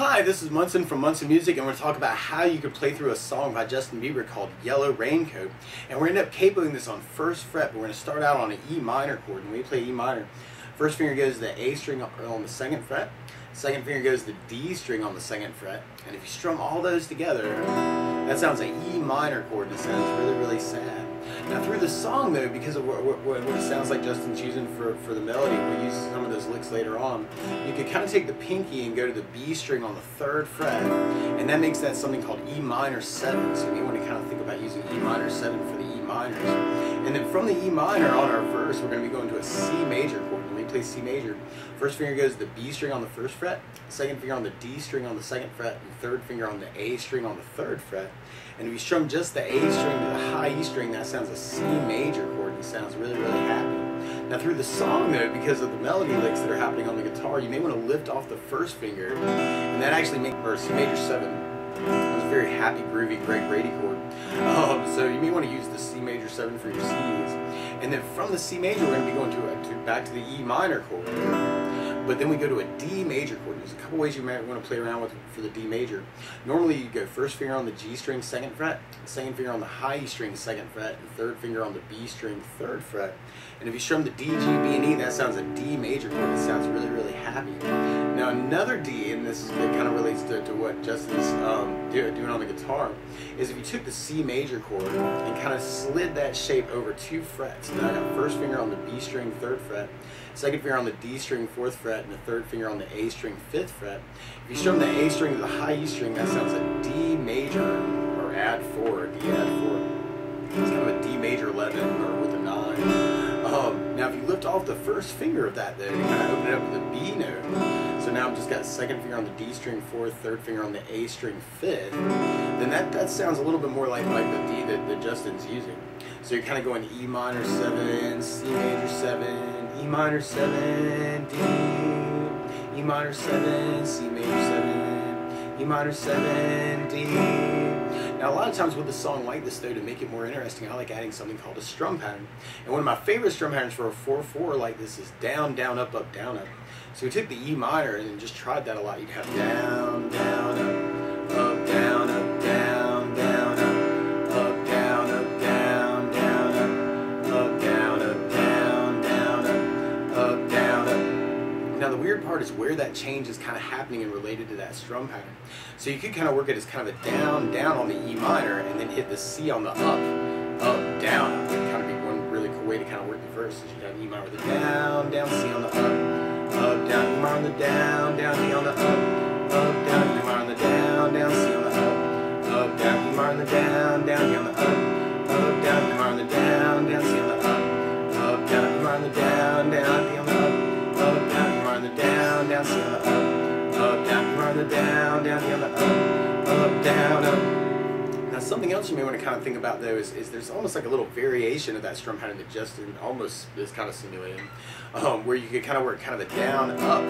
Hi, this is Munson from Munson Music, and we're going to talk about how you could play through a song by Justin Bieber called Yellow Raincoat. And we're going to end up capoing this on first fret, but we're going to start out on an E minor chord. And when we play E minor, first finger goes to the A string on the second fret, second finger goes to the D string on the second fret, and if you strum all those together, that sounds like E minor chord, and it sounds really, really sad. Now through the song though, because of what it sounds like Justin's using for the melody, we'll use some of those licks later on, you could kind of take the pinky and go to the B string on the third fret, and that makes that something called E minor 7, so you may want to kind of think about using E minor 7 for the E minors. And then from the E minor on our verse, we're going to be going to a C major chord. When we play C major, first finger goes to the B string on the first fret, second finger on the D string on the second fret, and third finger on the A string on the third fret. And if you strum just the A string to the high E string, that sounds a C major chord, and it sounds really, really happy. Now through the song though, because of the melody licks that are happening on the guitar, you may want to lift off the first finger, and that actually makes our C major 7. It's a very happy, groovy, great Brady chord. So you may want to use the C major 7 for your C's. And then from the C major, we're going to be going back to the E minor chord. But then we go to a D major chord. There's a couple ways you might want to play around with for the D major. Normally you go first finger on the G string, second fret, second finger on the high E string, second fret, and third finger on the B string, third fret. And if you strum the D, G, B, and E, that sounds a D major chord. It sounds really, really happy. Now another D, and this kind of relates to what Justin's doing on the guitar, is if you took the C major chord and kind of slid that shape over 2 frets. Now I got first finger on the B string, 3rd fret, second finger on the D string, 4th fret, and the third finger on the A string, 5th fret. If you strum the A string to the high E string, that sounds a D major, or add 4, D add 4. It's kind of a D major 11, or with a 9. Now if you lift off the first finger of that though, you kind of open it up with a B note. So now I've just got second finger on the D string 4th, third finger on the A string 5th. Then that sounds a little bit more like the D that Justin's using. So you're kind of going E minor 7, C major 7, E minor 7, D, E minor 7, C major 7, E minor 7, D. Now a lot of times with a song like this though, to make it more interesting, I like adding something called a strum pattern. And one of my favorite strum patterns for a 4/4 like this is down, down, up, up, down, up. So we took the E minor and just tried that a lot. You'd have down, down, up, down, up, down, down, up, down, up, down, down, up, down, up, down, down, up, down, up. Now the weird part is where that change is kind of happening and related to that strum pattern. So you could kind of work it as kind of a down, down on the E minor, and then hit the C on the up, down, up. It'd kind of be one really cool way to kind of work the verse. You'd have E minor with a down, down, C on the up, down, E minor on the down, down, D on the up, down, E minor on the down, down, C on the up, down, E minor on the down, down, D on the up, down, E minor on the down, down, C on the up, down, E minor on the down, down, D on the up, down, E minor on the down, down, C on the up, down, E minor on the down, down, D on the up, down, up. Now something else you may want to kind of think about though is there's almost like a little variation of that strum pattern that Justin almost is kind of simulating, where you could kind of work kind of a down, up,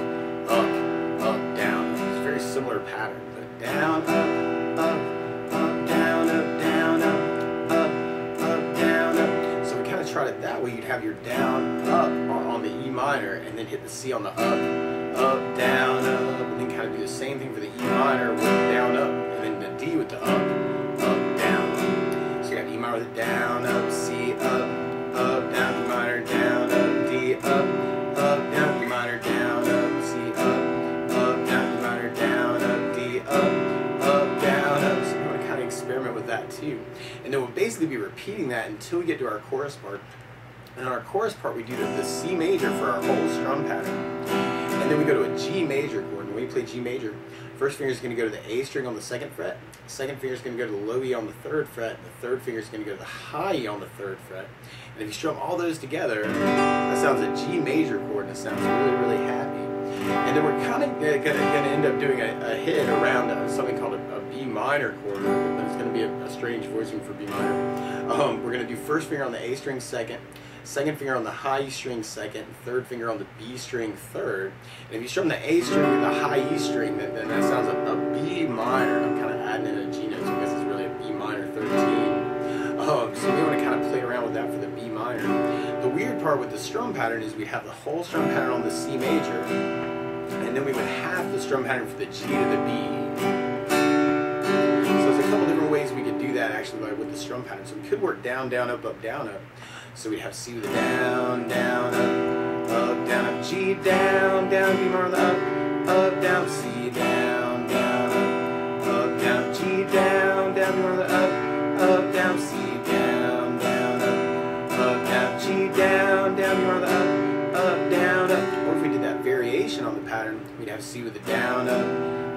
down. It's a very similar pattern, but down, up, down, up, down, up, down, up. So we kind of tried it that way. You'd have your down, up on the E minor, and then hit the C on the up, down, up, and then kind of do the same thing for the E minor with down, up, and then the D with the up, down. So you have E minor with the down, up, C, up, down, E minor, down, up, D, up, down, E minor, down, up, C, up, down, E minor, down, up, D, up, down, up. So you want to kind of experiment with that too. And then we'll basically be repeating that until we get to our chorus part. And in our chorus part, we do the C major for our whole strum pattern. And then we go to a G major chord. When we play G major, first finger is going to go to the A string on the second fret, second finger is going to go to the low E on the third fret, and the third finger is going to go to the high E on the third fret. And if you strum all those together, that sounds a G major chord, and it sounds really, really happy. And then we're kind of going to end up doing a hit around something called a B minor chord, but it's going to be a strange voicing for B minor. We're going to do first finger on the A string second, second finger on the high E string second, and third finger on the B string third. And if you strum the A string with the high E string, then that sounds a B minor. I'm kind of adding in a G note because it's really a B minor 13. So we want to kind of play around with that for the B minor. The weird part with the strum pattern is we have the whole strum pattern on the C major, and then we would half the strum pattern for the G to the B. So there's a couple different ways we could do that actually, like with the strum pattern. So we could work down, down, up, down, up. So we'd have C with a down, down, up, down, up, G, down, down, B minor on the up, down, C, down, down, up, down, G, down, down, B minor on the up, down, C, down, down, up, down, G, down, down, B minor on the up, down, up. Or if we did that variation on the pattern, we'd have C with a down, up,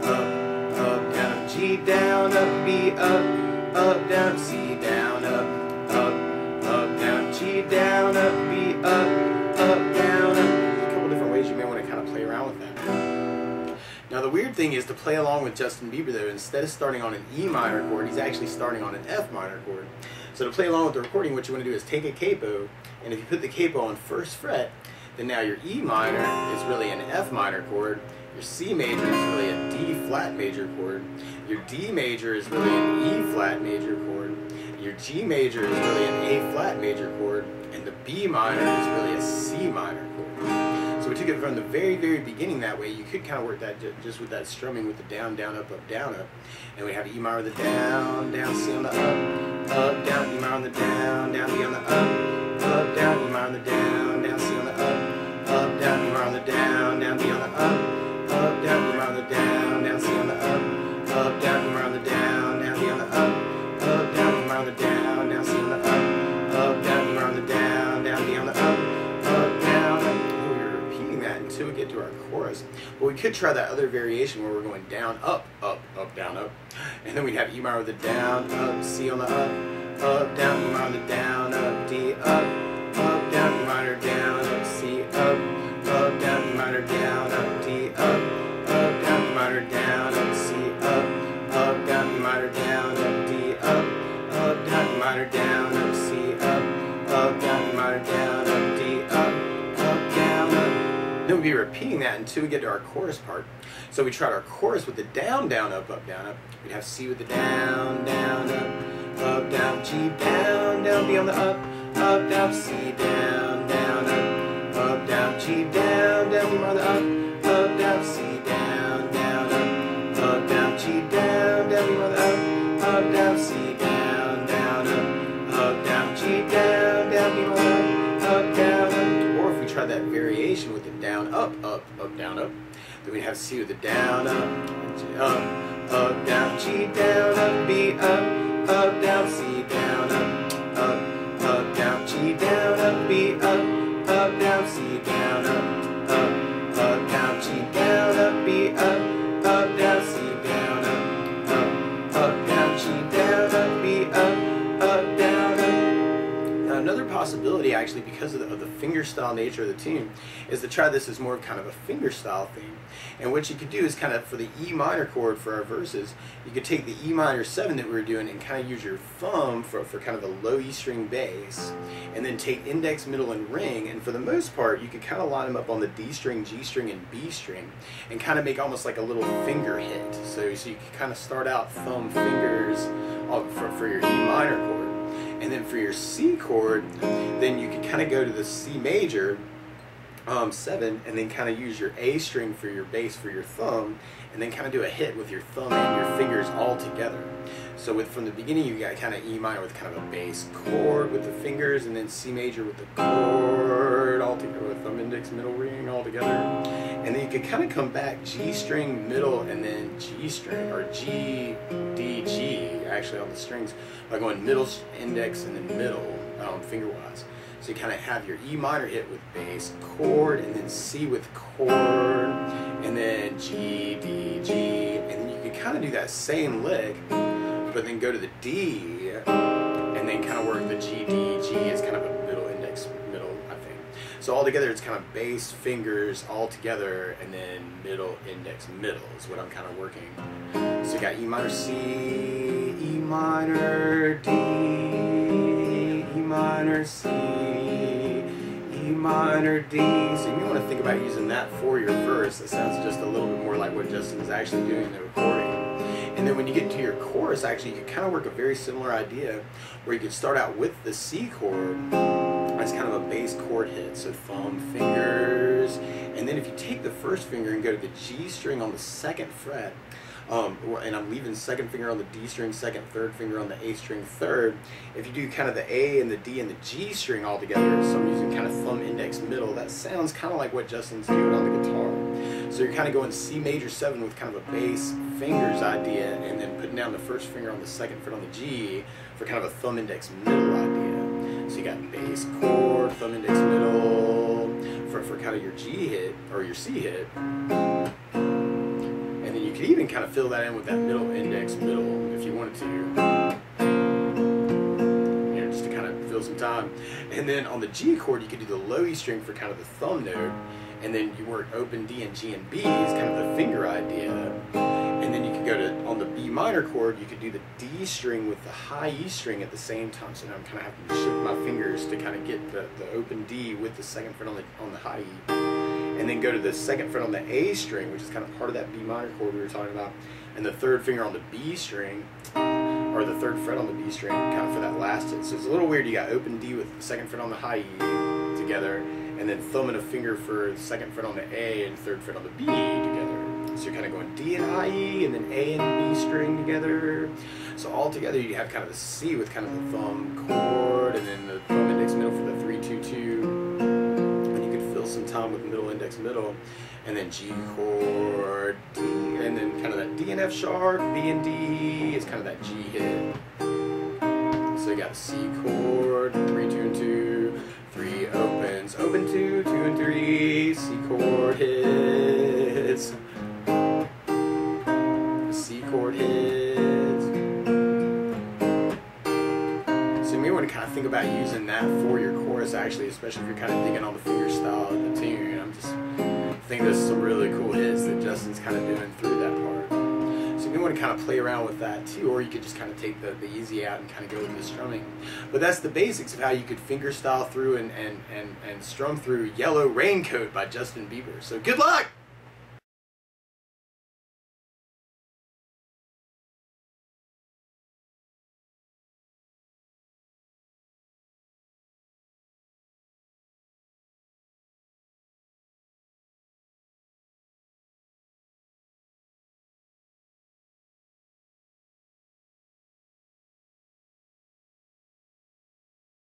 down, up, G, down, up, B, up, down, C, down, up, down, G, down, up, B, up, down, up. There's a couple different ways you may want to kind of play around with that. Now the weird thing is, to play along with Justin Bieber though, instead of starting on an E minor chord, he's actually starting on an F minor chord. So to play along with the recording, what you want to do is take a capo, and if you put the capo on first fret, then now your E minor is really an F minor chord, your C major is really a D flat major chord, your D major is really an E flat major chord, your G major is really an A flat major chord, and the B minor is really a C minor chord. So we took it from the very, very beginning that way. You could kind of work that just with that strumming with the down, down, up, down, up. And we have E minor with the down, down, C on the up, down, E minor on the down, down, B on the up, down, E minor on the down, down, C on the up, down, E minor on the down, down, B on the up, down, E minor on the down, down, C on the up, down, E minor on the down, down, B on the up, down, E minor on the down, down, C on the up, down, E minor on the down, down, B on the up, down, up. We're repeating that until we get to our chorus. But we could try that other variation where we're going down, up, down, up. And then we'd have E minor with the down, up, C on the up, down, E minor on the down, up, D, up, down, E minor, down, up, C, up, down, E minor, down, up, D, up, down, E minor, down, up, C, up, down, E minor, down, up, D, up, down, E minor, down, up, C, up, down, E minor, down, up, D, up, down, up. Then we'll be repeating that until we get to our chorus part. So we tried our chorus with the down, down, up, down, up. We'd have C with the down, down, up, down, G, down, down, B on the up, down, C, down, down, up, down, G, down, down, B on the up, down, C, down, down, up, down, G, down, down, B on the up, down, C, down, down, up, down, G, down, down, B on the up, down, up. Or if we try that variation with the down, up, down, up, then we'd have C with the down, up, down, G, down, up, B, up, down, C, down, up, down, G, down, up, B, up, down, C, down, up, down, G, down, up, B, up, down, C, down, up, down, G, down, up, B, up, down, up. Now another possibility actually, because of the fingerstyle nature of the tune, is to try this as more kind of a fingerstyle thing. And what you could do is kind of, for the E minor chord for our verses, you could take the E minor 7 that we were doing and kind of use your thumb for kind of a low E string bass, and then take index, middle, and ring, and for the most part you could kind of line them up on the D string, G string, and B string, and kind of make almost like a little finger hit. So you could kind of start out thumb, fingers for your E minor chord. And then for your C chord, then you could kind of go to the C major 7, and then kind of use your A string for your bass for your thumb, and then kind of do a hit with your thumb and your fingers all together. So from the beginning you got kind of E minor with kind of a bass chord with the fingers, and then C major with the chord all together with thumb, index, middle, ring all together. And then you could kind of come back G string, middle, and then G string, or G, D, G actually on the strings, by going middle, index, and then middle finger-wise. So you kind of have your E minor hit with bass, chord, and then C with chord, and then G, D, G, and then you can kind of do that same lick, but then go to the D, and then kind of work the G, D, G as kind of a middle, index, middle, I think. So all together it's kind of bass, fingers, all together, and then middle, index, middle is what I'm kind of working. So you got E minor C, E minor D, E minor C, E minor D. So you may want to think about using that for your verse. It sounds just a little bit more like what Justin is actually doing in the recording. And then when you get to your chorus, actually, you can kind of work a very similar idea where you could start out with the C chord as kind of a bass chord hit. So thumb, fingers, and then if you take the first finger and go to the G string on the 2nd fret, and I'm leaving 2nd finger on the D string 2nd, 3rd finger on the A string 3rd. If you do kind of the A and the D and the G string all together, so I'm using kind of thumb, index, middle, that sounds kind of like what Justin's doing on the guitar. So you're kind of going C major 7 with kind of a bass fingers idea, and then putting down the 1st finger on the 2nd fret on the G for kind of a thumb, index, middle idea. So you got bass, chord, thumb, index, middle for kind of your G hit or your C hit. And then you could even kind of fill that in with that middle, index, middle if you wanted to. You know, just to kind of fill some time. And then on the G chord, you could do the low E string for kind of the thumb note. And then you work open D and G and B is kind of the finger idea. And then you could go to, on the B minor chord, you could do the D string with the high E string at the same time. So now I'm kind of having to shift my fingers to kind of get the open D with the 2nd fret on the high E. And then go to the 2nd fret on the A string, which is kind of part of that B minor chord we were talking about. And the 3rd finger on the B string, or the 3rd fret on the B string, kind of for that last hit. So it's a little weird. You got open D with the 2nd fret on the high E together, and then thumb and a finger for the 2nd fret on the A and 3rd fret on the B together. So you're kind of going D and high E, and then A and B string together. So all together you have kind of the C with kind of the thumb chord, and then the thumb index middle for the 3-2-2. And you could fill some time with middle, index, middle, and then G chord, D, and then kind of that D and F sharp, B and D is kind of that G hit. So you got a C chord, 3, 2, and 2, 3 opens, open 2, 2 and 3, C chord hits, C chord hits. So you may want to kind of think about using that for your chorus actually, especially if you're kind of thinking on the fingerstyle of the tune. I'm just thinking there's some really cool hits that Justin's kind of doing through that part. So you want to kind of play around with that too, or you could just kind of take the easy out and kind of go with the strumming. But that's the basics of how you could fingerstyle through and strum through Yellow Raincoat by Justin Bieber. So good luck!